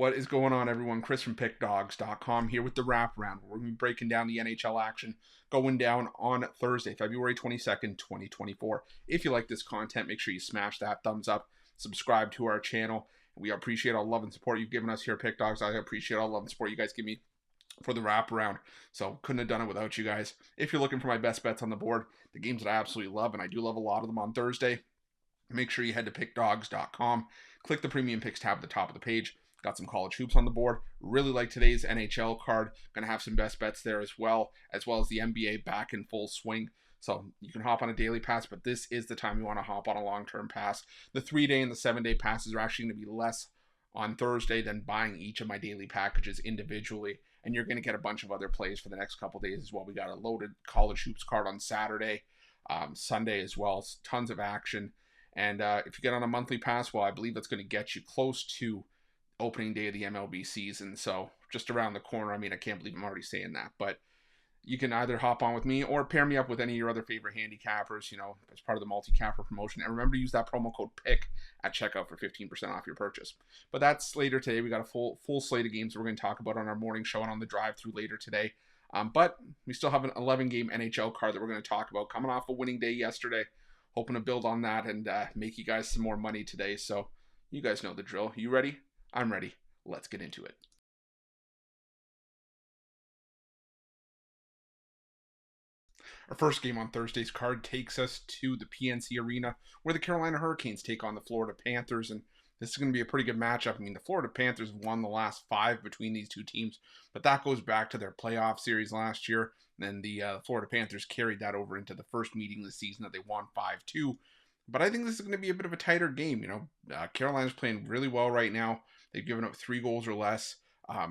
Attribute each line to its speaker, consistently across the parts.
Speaker 1: What is going on, everyone? Chris from Pickdawgz.com here with the Wraparound. We're going to be breaking down the NHL action going down on Thursday, February 22nd, 2024. If you like this content, make sure you smash that thumbs up, subscribe to our channel. We appreciate all the love and support you've given us here at Pickdawgz. I appreciate all the love and support you guys give me for the Wraparound. So couldn't have done it without you guys. If you're looking for my best bets on the board, the games that I absolutely love, and I do love a lot of them on Thursday, make sure you head to Pickdawgz.com. Click the Premium Picks tab at the top of the page. Got some college hoops on the board. Really like today's NHL card. Going to have some best bets there as well as the NBA back in full swing. So you can hop on a daily pass, but this is the time you want to hop on a long-term pass. The 3-day and the 7-day passes are actually going to be less on Thursday than buying each of my daily packages individually. And you're going to get a bunch of other plays for the next couple days as well. We got a loaded college hoops card on Saturday, Sunday as well. Tons of action. And if you get on a monthly pass, well, I believe that's going to get you close to opening day of the MLB season. So just around the corner. I mean, I can't believe I'm already saying that. But you can either hop on with me or pair me up with any of your other favorite handicappers, as part of the multi-capper promotion. And remember to use that promo code PICK at checkout for 15% off your purchase. But that's later today. We got a full slate of games we're going to talk about on our morning show and on the drive-through later today. But we still have an 11-game NHL card that we're going to talk about. Coming off a winning day yesterday. Hoping to build on that and make you guys some more money today. So you guys know the drill. You ready? I'm ready. Let's get into it. Our first game on Thursday's card takes us to the PNC Arena, where the Carolina Hurricanes take on the Florida Panthers. And this is going to be a pretty good matchup. I mean, the Florida Panthers won the last 5 between these two teams, but that goes back to their playoff series last year. And the Florida Panthers carried that over into the first meeting this season that they won 5-2. But I think this is going to be a bit of a tighter game. Carolina's playing really well right now. They've given up 3 goals or less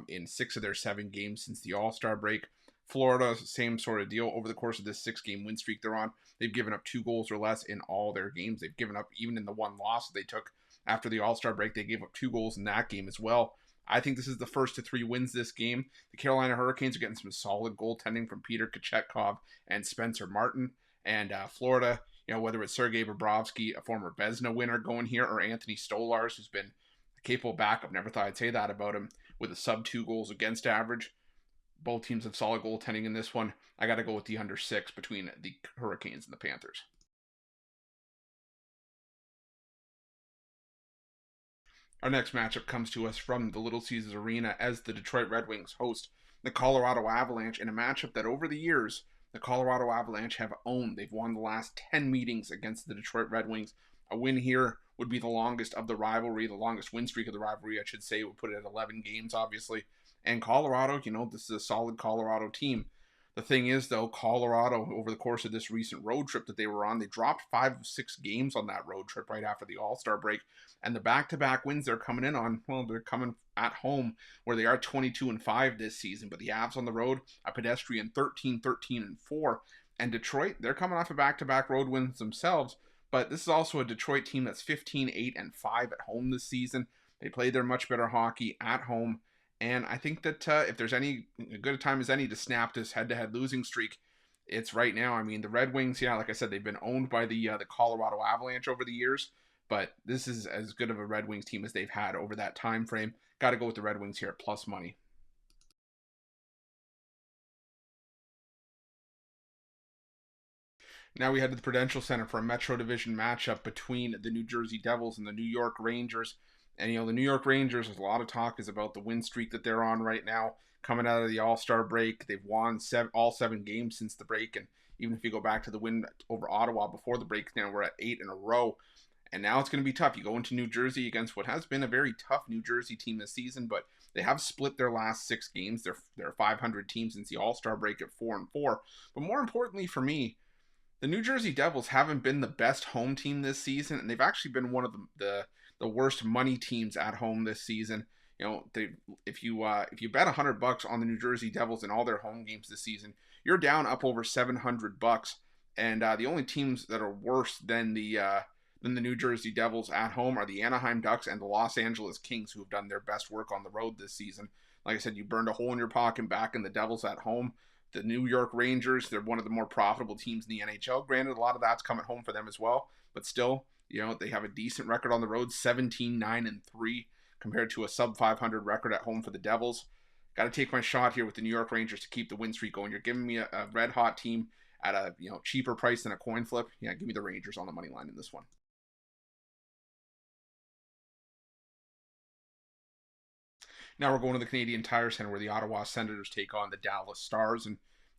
Speaker 1: in 6 of their 7 games since the All-Star break. Florida, same sort of deal. Over the course of this 6-game win streak they're on, they've given up 2 goals or less in all their games. They've given up, even in the one loss that they took after the All-Star break, they gave up 2 goals in that game as well. I think this is the first of 3 wins this game. The Carolina Hurricanes are getting some solid goaltending from Peter Kochetkov and Spencer Martin. And Florida, whether it's Sergei Bobrovsky, a former Vezina winner going here, or Anthony Stolarz, who's been a capable backup, never thought I'd say that about him, with a sub-2 goals against average. Both teams have solid goaltending in this one. I got to go with the under 6 between the Hurricanes and the Panthers. Our next matchup comes to us from the Little Caesars Arena as the Detroit Red Wings host the Colorado Avalanche in a matchup that over the years, the Colorado Avalanche have owned. They've won the last 10 meetings against the Detroit Red Wings. A win here would be the longest of the rivalry, the longest win streak of the rivalry, I should say. It would put it at 11 games, obviously. And Colorado, this is a solid Colorado team. The thing is, though, Colorado, over the course of this recent road trip that they were on, they dropped 5 of 6 games on that road trip right after the All-Star break. And the back-to-back wins they're coming in on, well, they're coming at home, where they are 22-5 this season. But the Avs on the road, a pedestrian 13-13-4. And Detroit, they're coming off a back-to-back road wins themselves. But this is also a Detroit team that's 15-8-5 at home this season. They play their much better hockey at home. And I think that if there's any good a time as any to snap this head-to-head losing streak, it's right now. I mean, the Red Wings, like I said, they've been owned by the Colorado Avalanche over the years, but this is as good of a Red Wings team as they've had over that time frame. Got to go with the Red Wings here at plus money. Now we head to the Prudential Center for a Metro Division matchup between the New Jersey Devils and the New York Rangers. And, the New York Rangers, there's a lot of talk is about the win streak that they're on right now. Coming out of the All-Star break, they've won all 7 games since the break. And even if you go back to the win over Ottawa before the break, now we're at 8 in a row. And now it's going to be tough. You go into New Jersey against what has been a very tough New Jersey team this season, but they have split their last 6 games. They're 500 teams since the All-Star break at 4-4. But more importantly for me, the New Jersey Devils haven't been the best home team this season, and they've actually been one of the worst money teams at home this season. If you bet $100 on the New Jersey Devils in all their home games this season, you're down up over $700. And the only teams that are worse than the New Jersey Devils at home are the Anaheim Ducks and the Los Angeles Kings, who have done their best work on the road this season. Like I said, you burned a hole in your pocket back in the Devils at home. The New York Rangers, they're one of the more profitable teams in the NHL. Granted, a lot of that's coming home for them as well, but still, they have a decent record on the road, 17-9-3, compared to a sub 500 record at home for the Devils. Got to take my shot here with the New York Rangers to keep the win streak going. You're giving me a red hot team at a cheaper price than a coin flip. Yeah, give me the Rangers on the money line in this one. Now we're going to the Canadian Tire Center where the Ottawa Senators take on the Dallas Stars. And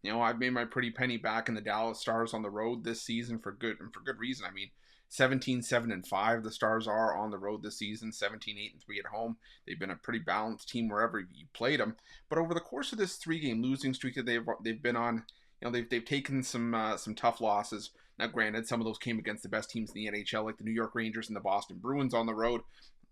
Speaker 1: I've made my pretty penny back in the Dallas Stars on the road this season for good reason. I mean, 17-7-5 the Stars are on the road this season, 17-8-3 at home. They've been a pretty balanced team wherever you played them. But over the course of this 3-game losing streak that they've been on, they've taken some tough losses. Now, granted, some of those came against the best teams in the NHL, like the New York Rangers and the Boston Bruins on the road.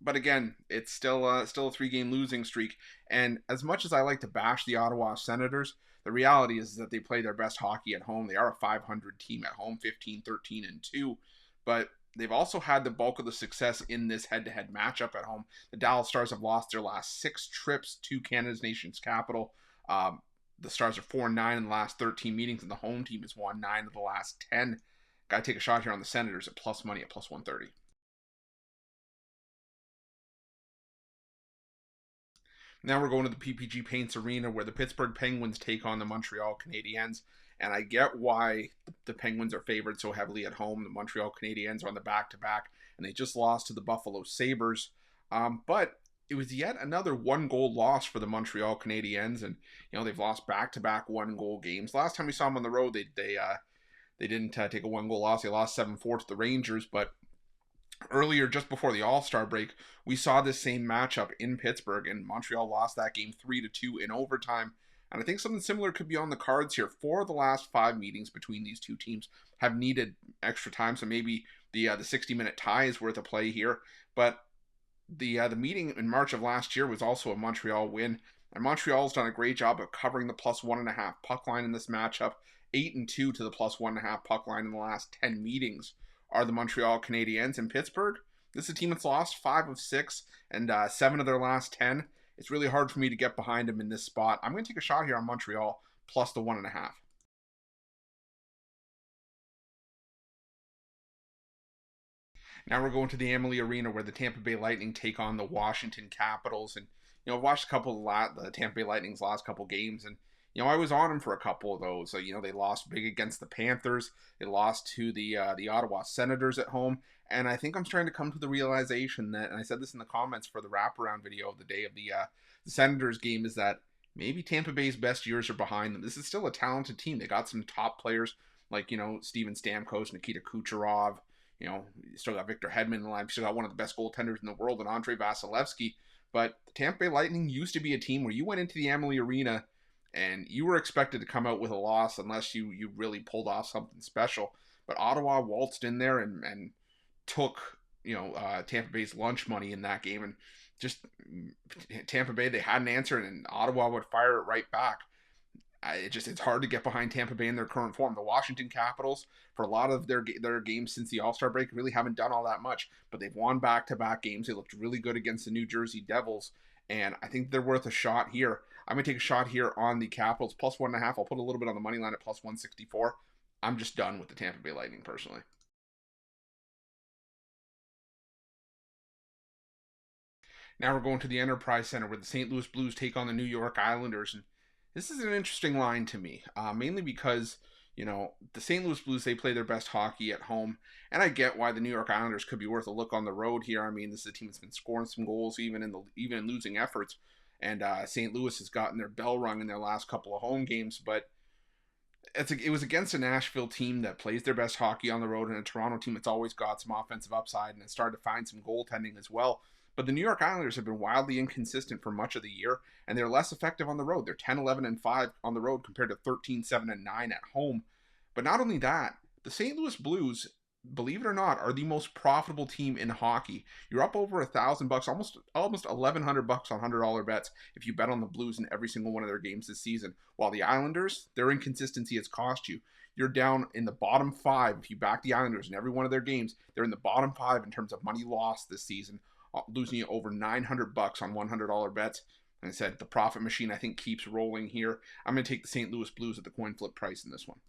Speaker 1: But again, it's still a 3-game losing streak. And as much as I like to bash the Ottawa Senators, the reality is that they play their best hockey at home. They are a 500 team at home, 15-13-2. But they've also had the bulk of the success in this head-to-head matchup at home. The Dallas Stars have lost their last 6 trips to Canada's nation's capital. The Stars are 4-9 in the last 13 meetings, and the home team has won 9 of the last 10. Got to take a shot here on the Senators at plus money at plus 130. Now we're going to the PPG Paints Arena where the Pittsburgh Penguins take on the Montreal Canadiens. And I get why the Penguins are favored so heavily at home. The Montreal Canadiens are on the back-to-back, and they just lost to the Buffalo Sabres. But it was yet another one-goal loss for the Montreal Canadiens, and they've lost back-to-back one-goal games. Last time we saw them on the road, they didn't take a one-goal loss. They lost 7-4 to the Rangers, but earlier, just before the All-Star break, we saw this same matchup in Pittsburgh, and Montreal lost that game 3-2 in overtime. And I think something similar could be on the cards here. 4 of the last 5 meetings between these two teams have needed extra time, so maybe the 60-minute tie is worth a play here. But the meeting in March of last year was also a Montreal win, and Montreal's done a great job of covering the plus 1.5 puck line in this matchup. 8-2 to the plus 1.5 puck line in the last 10 meetings are the Montreal Canadiens. In Pittsburgh, this is a team that's lost 5 of 6 and 7 of their last 10. It's really hard for me to get behind them in this spot. I'm going to take a shot here on Montreal plus the 1.5. Now we're going to the Amalie Arena where the Tampa Bay Lightning take on the Washington Capitals. And, I've watched a couple of the Tampa Bay Lightning's last couple games, and I was on them for a couple of those. So, they lost big against the Panthers. They lost to the Ottawa Senators at home. And I think I'm starting to come to the realization that, and I said this in the comments for the wraparound video of the day of the Senators game, is that maybe Tampa Bay's best years are behind them. This is still a talented team. They got some top players like, Steven Stamkos, Nikita Kucherov. You still got Victor Hedman in the line. You still got one of the best goaltenders in the world, and Andrei Vasilevsky. But the Tampa Bay Lightning used to be a team where you went into the Amalie Arena and you were expected to come out with a loss unless you really pulled off something special. But Ottawa waltzed in there and took Tampa Bay's lunch money in that game, and just Tampa Bay, they had an answer, and Ottawa would fire it right back. It's hard to get behind Tampa Bay in their current form. The Washington Capitals, for a lot of their games since the All-Star break, really haven't done all that much, but they've won back-to-back games. They looked really good against the New Jersey Devils, and I think they're worth a shot here. I'm going to take a shot here on the Capitals, plus 1.5. I'll put a little bit on the money line at plus 164. I'm just done with the Tampa Bay Lightning, personally. Now we're going to the Enterprise Center where the St. Louis Blues take on the New York Islanders, and this is an interesting line to me, mainly because, the St. Louis Blues, they play their best hockey at home, and I get why the New York Islanders could be worth a look on the road here. I mean, this is a team that's been scoring some goals even in losing efforts, and St. Louis has gotten their bell rung in their last couple of home games, but it was against a Nashville team that plays their best hockey on the road, and a Toronto team that's always got some offensive upside and has started to find some goaltending as well. But the New York Islanders have been wildly inconsistent for much of the year, and they're less effective on the road. They're 10-11-5 on the road compared to 13-7-9 at home. But not only that, the St. Louis Blues, believe it or not, are the most profitable team in hockey. You're up over $1,000, almost $1,100 on $100 bets if you bet on the Blues in every single one of their games this season. While the Islanders, their inconsistency has cost you. You're down in the bottom 5 if you back the Islanders in every one of their games. They're in the bottom 5 in terms of money lost this season, losing you over $900 on $100 bets. And I said the profit machine, I think, keeps rolling here. I'm going to take the St. Louis Blues at the coin flip price in this one.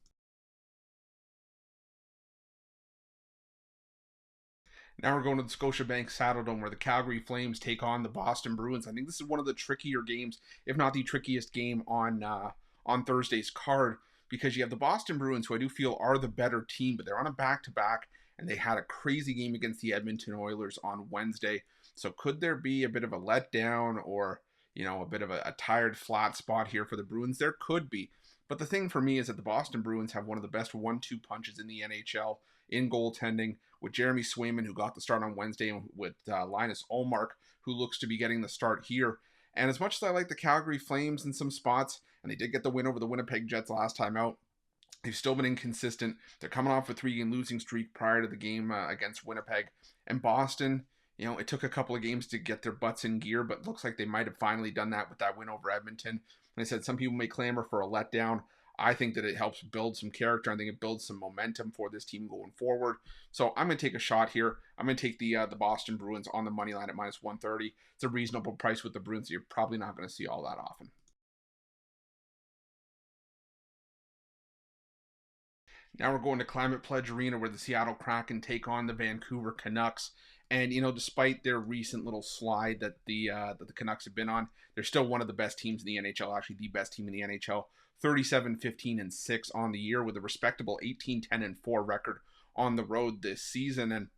Speaker 1: Now we're going to the Scotiabank Saddledome where the Calgary Flames take on the Boston Bruins. I think this is one of the trickier games, if not the trickiest game on Thursday's card, because you have the Boston Bruins, who I do feel are the better team, but they're on a back-to-back, and they had a crazy game against the Edmonton Oilers on Wednesday. So could there be a bit of a letdown or, a bit of a tired flat spot here for the Bruins? There could be. But the thing for me is that the Boston Bruins have one of the best 1-2 punches in the NHL in goaltending, with Jeremy Swayman, who got the start on Wednesday, and with Linus Ullmark, who looks to be getting the start here. And as much as I like the Calgary Flames in some spots, and they did get the win over the Winnipeg Jets last time out, they've still been inconsistent. They're coming off a 3-game losing streak prior to the game against Winnipeg. And Boston, it took a couple of games to get their butts in gear, but looks like they might have finally done that with that win over Edmonton. And I said some people may clamor for a letdown. I think that it helps build some character. I think it builds some momentum for this team going forward. So I'm going to take a shot here. I'm going to take the Boston Bruins on the money line at minus 130. It's a reasonable price with the Bruins. You're probably not going to see all that often. Now we're going to Climate Pledge Arena where the Seattle Kraken take on the Vancouver Canucks. And, despite their recent little slide that the Canucks have been on, they're still one of the best teams in the NHL, actually the best team in the NHL. 37-15-6 on the year with a respectable 18-10-4 record on the road this season. And,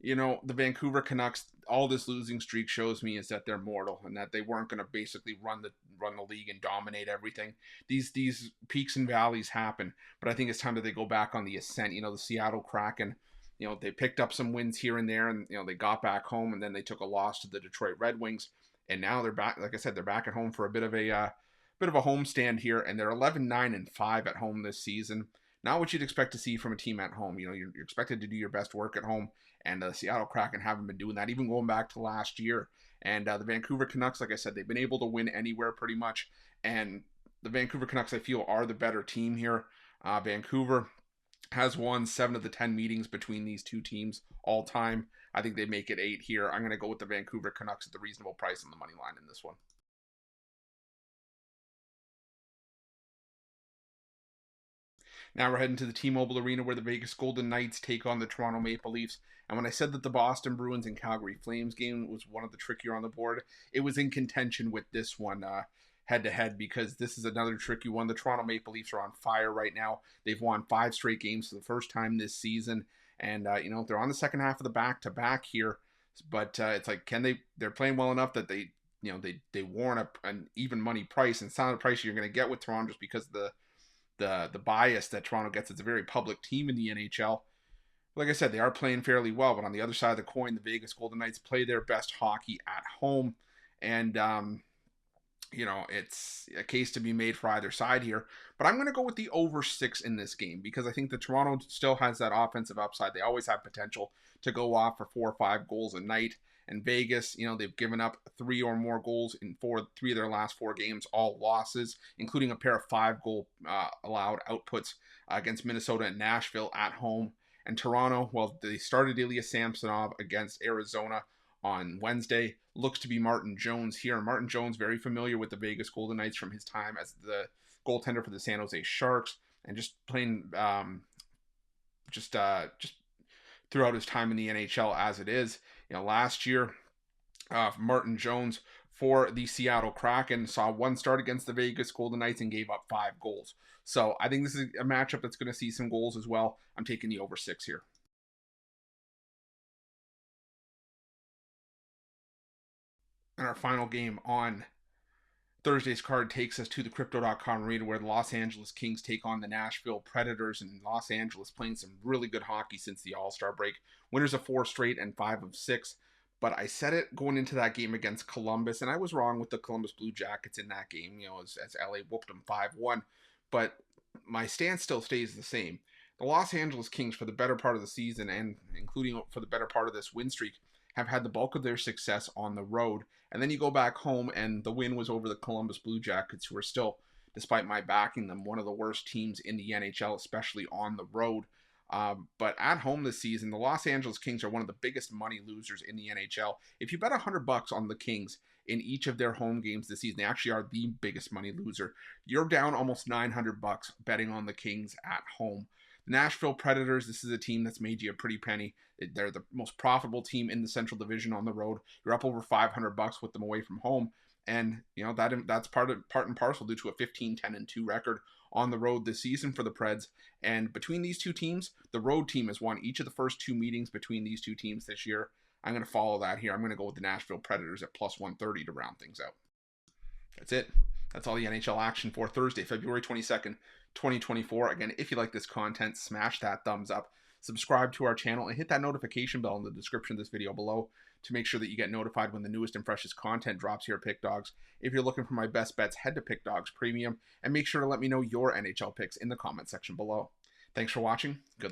Speaker 1: the Vancouver Canucks, all this losing streak shows me is that they're mortal and that they weren't going to basically run the league and dominate everything. These peaks and valleys happen, but I think it's time that they go back on the ascent. The Seattle Kraken, they picked up some wins here and there, and they got back home, and then they took a loss to the Detroit Red Wings, and now they're back. Like I said, they're back at home for a bit of a homestand here, and they're 11-9-5 at home this season. Not what you'd expect to see from a team at home. You're expected to do your best work at home, and the Seattle Kraken haven't been doing that, even going back to last year. And the Vancouver Canucks, like I said, they've been able to win anywhere pretty much, and the Vancouver Canucks, I feel, are the better team here. Vancouver has won 7 of the 10 meetings between these two teams all time. I think they make it 8 here. I'm going to go with the Vancouver Canucks at the reasonable price on the money line in this one. Now we're heading to the T-Mobile Arena where the Vegas Golden Knights take on the Toronto Maple Leafs. And when I said that the Boston Bruins and Calgary Flames game was one of the trickier on the board, it was in contention with this one head-to-head, because this is another tricky one. The Toronto Maple Leafs are on fire right now. They've won 5 straight games for the first time this season. And, they're on the second half of the back-to-back here. But it's like, they're playing well enough that they warrant an even money price. And it's not a price you're going to get with Toronto just because of the bias that Toronto gets. It's a very public team in the NHL. Like I said, they are playing fairly well, but on the other side of the coin, the Vegas Golden Knights play their best hockey at home, and it's a case to be made for either side here. But I'm going to go with the over 6 in this game, because I think that Toronto still has that offensive upside. They always have potential to go off for 4 or 5 goals a night. And Vegas, they've given up 3 or more goals in 3 of their last 4 games, all losses, including a pair of 5-goal allowed outputs against Minnesota and Nashville at home. And Toronto, well, they started Ilya Samsonov against Arizona on Wednesday. Looks to be Martin Jones here. Martin Jones, very familiar with the Vegas Golden Knights from his time as the goaltender for the San Jose Sharks, and just playing just throughout his time in the NHL as it is. Last year, Martin Jones for the Seattle Kraken saw 1 start against the Vegas Golden Knights and gave up 5 goals. So I think this is a matchup that's going to see some goals as well. I'm taking the over 6 here. And our final game on Thursday's card takes us to the Crypto.com arena where the Los Angeles Kings take on the Nashville Predators, and Los Angeles playing some really good hockey since the All-Star break. Winners of 4 straight and 5 of 6. But I said it going into that game against Columbus, and I was wrong with the Columbus Blue Jackets in that game, as LA whooped them 5-1. But my stance still stays the same. The Los Angeles Kings, for the better part of the season, and including for the better part of this win streak, have had the bulk of their success on the road. And then you go back home, and the win was over the Columbus Blue Jackets, who are still, despite my backing them, one of the worst teams in the NHL, especially on the road. But at home this season, the Los Angeles Kings are one of the biggest money losers in the NHL. If you bet $100 on the Kings in each of their home games this season, they actually are the biggest money loser. You're down almost $900 betting on the Kings at home. The Nashville Predators, this is a team that's made you a pretty penny. They're the most profitable team in the Central Division on the road. You're up over $500 with them away from home. And, you know, that's part and parcel due to a 15-10-2 record on the road this season for the Preds. And between these two teams, the road team has won each of the first two meetings between these two teams this year. I'm going to follow that here. I'm going to go with the Nashville Predators at plus 130 to round things out. That's it. That's all the NHL action for Thursday, February 22nd, 2024. Again, if you like this content, smash that thumbs up, subscribe to our channel, and hit that notification bell in the description of this video below to make sure that you get notified when the newest and freshest content drops here at Pick Dawgz. If you're looking for my best bets, head to Pick Dawgz Premium, and make sure to let me know your NHL picks in the comment section below. Thanks for watching. Good